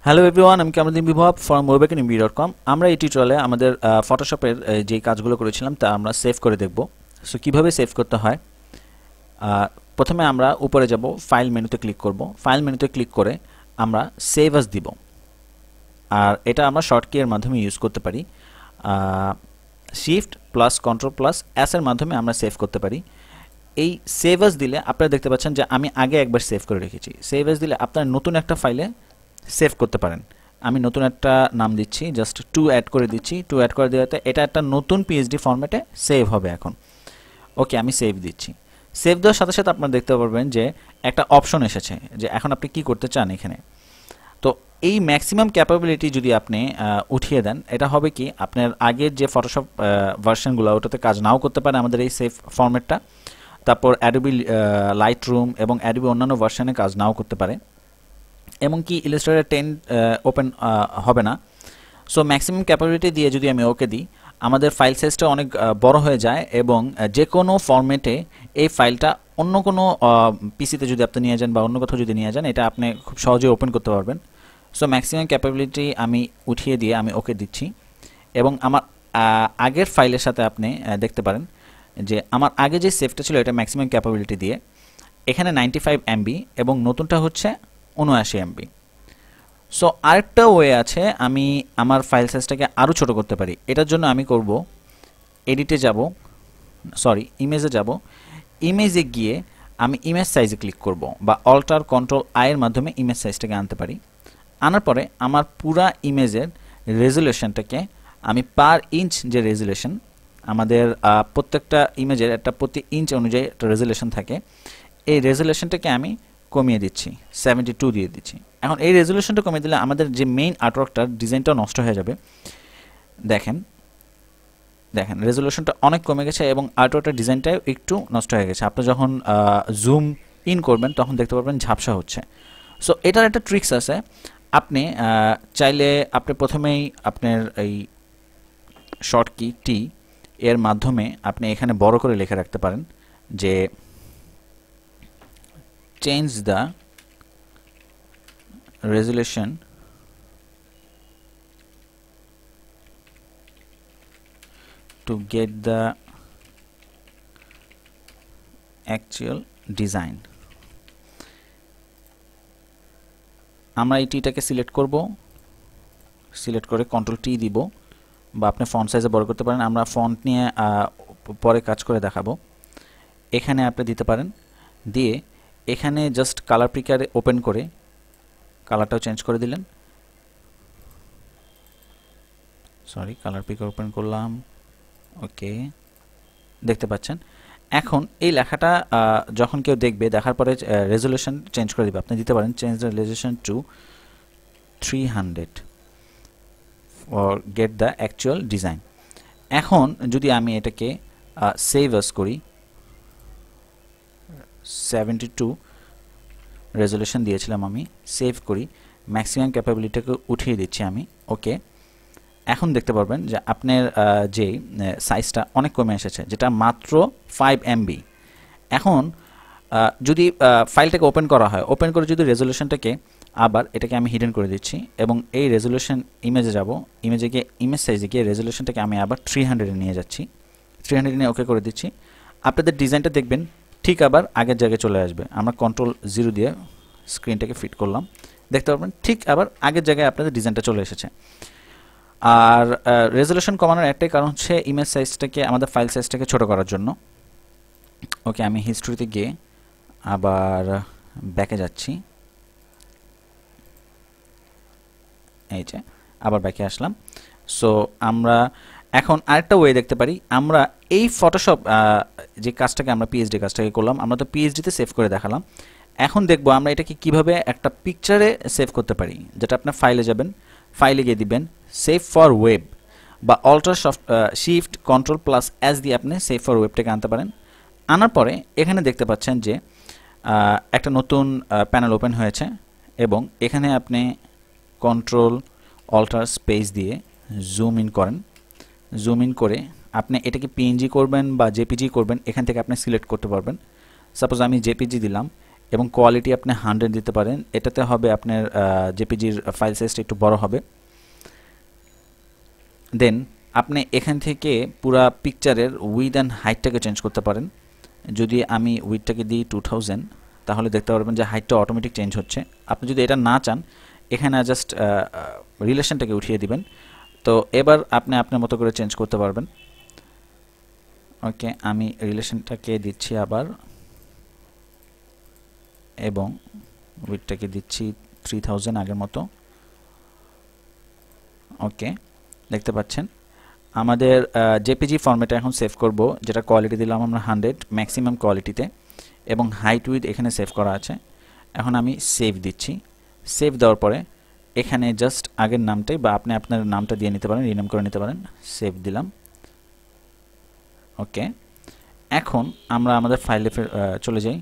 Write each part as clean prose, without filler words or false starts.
Hello everyone, আমি কামরুদ্দিন বিভব from webacademy.com। আমরা এই টিউটোরিয়ালে আমাদের ফটোশপের যে কাজগুলো করেছিলাম তা আমরা সেভ করে দেখব। সো কিভাবে সেভ করতে হয়, প্রথমে আমরা উপরে যাব, ফাইল মেনুতে ক্লিক করব। ফাইল মেনুতে ক্লিক করে আমরা সেভ অ্যাজ দিব, আর এটা আমরা শর্টকি এর মাধ্যমে ইউজ করতে পারি। Shift plus control plus S এর মাধ্যমে আমরা সেভ করতে পারি। এই সেভ অ্যাজ দিলে আপনারা দেখতে পাচ্ছেন যে আমি আগে একবার সেভ করে রেখেছি। সেভ অ্যাজ দিলে আপনার নতুন একটা ফাইলে সেভ করতে পারেন। আমি নতুন একটা নাম দিচ্ছি, জাস্ট 2 অ্যাড করে দিচ্ছি। 2 অ্যাড করে দেওয়াতে এটা একটা নতুন পিএইচডি ফরম্যাটে সেভ হবে এখন। ওকে, আমি সেভ দিচ্ছি। সেভ দেওয়ার সাথে সাথে আপনারা দেখতে পারবেন যে একটা অপশন এসেছে যে এখন আপনি কি করতে চান এখানে। তো এই ম্যাক্সিমাম ক্যাপাবিলিটি যদি আপনি উঠিয়ে দেন, এটা হবে কি আপনার আগের যে ফটোশপ ভার্সনগুলো ওটাতে কাজ নাও করতে পারে আমাদের এই সেভ ফরম্যাটটা। তারপর অ্যাডোবি লাইটরুম এবং অ্যাডোবি অন্যান্য ভার্সনে কাজ নাও করতে পারে, এমনকি ইলাস্ট্রেটর 10 ওপেন হবে না। সো ম্যাক্সিমাম ক্যাপাবিলিটি দিয়ে যদি আমি ওকে দিই, আমাদের ফাইল সাইজটা অনেক বড় হয়ে যায় এবং যে কোনো ফরম্যাটে এই ফাইলটা অন্য কোনো পিসিতে যদি আপনি নিয়ে যান বা অন্য কোথাও যদি নিয়ে যান, এটা আপনি খুব সহজে ওপেন করতে পারবেন। সো ম্যাক্সিমাম ক্যাপাবিলিটি আমি উঠিয়ে দিয়ে আমি ওকে দিচ্ছি এবং আমার আগের ফাইলের সাথে আপনি দেখতে পারেন যে আমার আগে যে সেভটা ছিল এটা ম্যাক্সিমাম ক্যাপাবিলিটি দিয়ে, এখানে 95 MB এবং নতুনটা হচ্ছে 79 MB। সো আরেকটা ওয়ে আছে, আমি আমার ফাইল সাইজটাকে আরও ছোটো করতে পারি। এটার জন্য আমি করব এডিটে যাব, ইমেজে যাব। ইমেজে গিয়ে আমি ইমেজ সাইজে ক্লিক করব বা অল্টার কন্ট্রোল আই এর মাধ্যমে ইমেজ সাইজটাকে আনতে পারি। আনার পরে আমার পুরা ইমেজের রেজুলেশনটাকে আমি পার ইঞ্চ, যে রেজুলেশন আমাদের প্রত্যেকটা ইমেজের একটা প্রতি ইঞ্চ অনুযায়ী একটা রেজুলেশন থাকে, এই রেজুলেশনটাকে আমি কমিয়ে দিচ্ছি, 72 দিয়ে দিচ্ছি। এখন এই রেজুলেশনটা কমিয়ে দিলে আমাদের যে মেইন আর্টওয়ার্কটার ডিজাইনটাও নষ্ট হয়ে যাবে। দেখেন রেজুলেশনটা অনেক কমে গেছে এবং আর্টওয়ার্কটার ডিজাইনটাও একটু নষ্ট হয়ে গেছে। আপনি যখন জুম ইন করবেন তখন দেখতে পারবেন ঝাপসা হচ্ছে। সো এটার একটা ট্রিক্স আছে। আপনি চাইলে আপনি প্রথমেই আপনার এই শর্ট কি টি এর মাধ্যমে আপনি এখানে বড় করে লিখে রাখতে পারেন যে change the resolution to get the actual design। আমরা এই টিটাকে সিলেক্ট করব, সিলেক্ট করে কন্ট্রোল টি দিব, বা আপনি ফন্ট সাইজে বড় করতে পারেন। আমরা ফন্ট নিয়ে পরে কাজ করে দেখাবো। এখানে আপনি দিতে পারেন, দিয়ে এখানে জাস্ট কালার পিকারে ওপেন করে কালারটাও চেঞ্জ করে দিলেন। কালার পিকার ওপেন করলাম। ওকে, দেখতে পাচ্ছেন এখন এই লেখাটা যখন কেউ দেখবে, দেখার পরে রেজুলেশন চেঞ্জ করে দিবে। আপনি দিতে পারেন change the resolution to 300 for get the actual design. এখন যদি আমি এটাকে সেভ অ্যাজ করি, 72 রেজুলেশন দিয়েছিলাম আমি, সেভ করি, ম্যাক্সিমাম ক্যাপাবিলিটিকে উঠিয়ে দিচ্ছি আমি। ওকে, এখন দেখতে পারবেন যে আপনার যে সাইজটা অনেক কমে এসেছে, যেটা মাত্র 5 MB। এখন যদি ফাইলটাকে ওপেন করা হয়, ওপেন করে যদি রেজুলেশনটাকে আবার এটাকে আমি হিডেন করে দিচ্ছি এবং এই রেজুলেশন ইমেজে যাব, ইমেজে গিয়ে ইমেজ সাইজে গিয়ে রেজুলেশনটাকে আমি আবার 300 নিয়ে যাচ্ছি, 300 নিয়ে ওকে করে দিচ্ছি। আপনাদের ডিজাইনটা দেখবেন ঠিক আবার আগের জায়গায় চলে আসবে। আমরা কন্ট্রোল 0 দিয়ে স্ক্রিনটাকে ফিট করলাম, দেখতে পারবেন ঠিক আবার আগের জায়গায় আপনাদের ডিজাইনটা চলে এসেছে। আর রেজুলেশন কমানোর একটাই কারণ হচ্ছে ইমেজ সাইজটাকে, আমাদের ফাইল সাইজটাকে ছোট করার জন্য। ওকে, আমি হিস্ট্রিতে গিয়ে আবার ব্যাকে যাচ্ছি, এই যে আবার ব্যাকে আসলাম। সো আমরা এখন আরেকটা ওয়ে দেখতে পারি। আমরা এই ফটোশপ যে কাজটাকে আমরা পিএইচডি কাজটাকে করলাম, আমরা তো পিএইচডিতে সেভ করে দেখালাম। এখন দেখব আমরা এটাকে কিভাবে একটা পিকচারে সেভ করতে পারি। যেটা আপনার ফাইলে যাবেন, ফাইলে গিয়ে দিবেন সেভ ফর ওয়েব বা alt shift control plus S দিয়ে আপনি সেভ ফর ওয়েবটাকে আনতে পারেন। আনার পরে এখানে দেখতে পাচ্ছেন যে একটা নতুন প্যানেল ওপেন হয়েছে এবং এখানে আপনি কন্ট্রোল অল্টার স্পেস দিয়ে জুম ইন করেন। জুম ইন করে আপনি এটাকে পিএনজি করবেন বা জেপিজি করবেন, এখান থেকে আপনি সিলেক্ট করতে পারবেন। সাপোজ আমি জেপিজি দিলাম এবং কোয়ালিটি আপনি 100 দিতে পারেন, এটাতে হবে আপনার জেপিজির ফাইল সাইজটা একটু বড় হবে। দেন আপনি এখান থেকে পুরা পিকচারের উইথ অ্যান্ড হাইটটাকে চেঞ্জ করতে পারেন। যদি আমি উইথটাকে দিই 2000, তাহলে দেখতে পারবেন যে হাইটটা অটোমেটিক চেঞ্জ হচ্ছে। আপনি যদি এটা না চান, এখানে জাস্ট রিলেশনটাকে উঠিয়ে দিবেন। তো এবার আপনি আপনার মতো করে চেঞ্জ করতে পারবেন। ওকে, আমি রিলেশনটাকে দিচ্ছি আবার, এবং উইথটাকে দিচ্ছি 3000 আগের মতো। ওকে, দেখতে পাচ্ছেন আমাদের জেপিজি ফরম্যাটে এখন সেভ করব, যেটা কোয়ালিটি দিলাম আমরা 100 ম্যাক্সিমাম কোয়ালিটিতে, এবং হাইট উইথ এখানে সেভ করা আছে। এখন আমি সেভ দিচ্ছি। সেভ দেওয়ার পরে এখানে জাস্ট আগের নামটাই বা আপনি আপনার নামটা দিয়ে নিতে পারেন, রিনেম করে নিতে পারেন। সেভ দিলাম। ওকে, এখন আমরা আমাদের ফাইলে চলে যাই।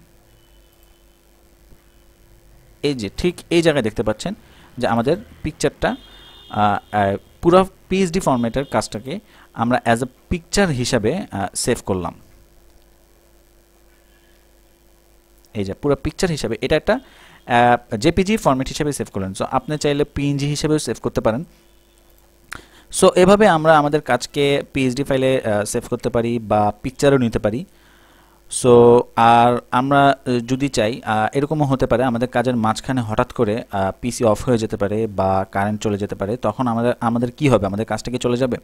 এই যে ঠিক এই জায়গায় দেখতে পাচ্ছেন যে আমাদের পিকচারটা পুরো পিএসডি ফরম্যাটের কাজটাকে আমরা অ্যাজ এ পিকচার হিসাবে সেভ করলাম। এই যে পুরো পিকচার হিসাবে এটা একটা জেপিজি ফরম্যাট হিসেবে সেভ করলেন। সো আপনি চাইলে পিএনজি হিসেবেও সেভ করতে পারেন। সো এভাবে আমরা আমাদের কাজকে পিএসডি ফাইলে সেভ করতে পারি বা পিকচারও নিতে পারি। সো আর আমরা যদি চাই, এরকমও হতে পারে আমাদের কাজের মাঝখানে হঠাৎ করে পিসি অফ হয়ে যেতে পারে বা কারেন্ট চলে যেতে পারে, তখন আমাদের কি হবে, আমাদের কাজটা কি চলে যাবে?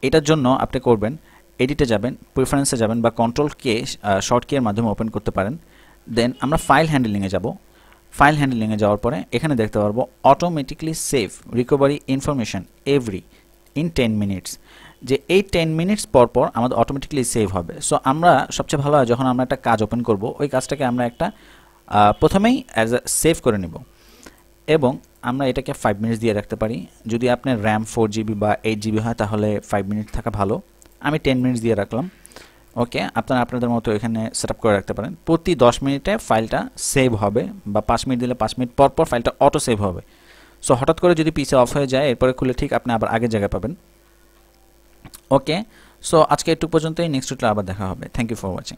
এটার জন্য আপনি করবেন, এডিটে যাবেন, প্রেফারেন্সে যাবেন বা কন্ট্রোল কে শর্ট কি এর মাধ্যমে ওপেন করতে পারেন। দেন আমরা ফাইল হ্যান্ডলিংয়ে যাব। ফাইল হ্যান্ডলিংয়ে যাওয়ার পরে এখানে দেখতে পারবো automatically save recovery information every in 10 minutes, যে এই 10 মিনিটস পর পর আমাদের অটোমেটিকলি সেভ হবে। সো আমরা সবচেয়ে ভালো হয় যখন আমরা একটা কাজ ওপেন করব, ওই কাজটাকে আমরা একটা প্রথমেই অ্যাজ এ সেভ করে নেব, এবং আমরা এটাকে 5 মিনিটস দিয়ে রাখতে পারি। যদি আপনার র্যাম 4GB বা 8GB হয় তাহলে 5 মিনিট থাকা ভালো। আমি 10 মিনিটস দিয়ে রাখলাম। ওকে, আপনারা আপনাদের মতো এখানে সেট আপ করে রাখতে পারেন। প্রতি 10 মিনিটে ফাইলটা সেভ হবে, বা 5 মিনিট দিলে 5 মিনিট পর পর ফাইলটা অটো সেভ হবে। সো হঠাৎ করে যদি পিসি অফ হয়ে যায়, এরপরে খুলে ঠিক আপনি আবার আগের জায়গায় পাবেন। ওকে, সো আজকে একটু পর্যন্তই, নেক্সট টিউটোরিয়ালে আবার দেখা হবে। Thank you for watching.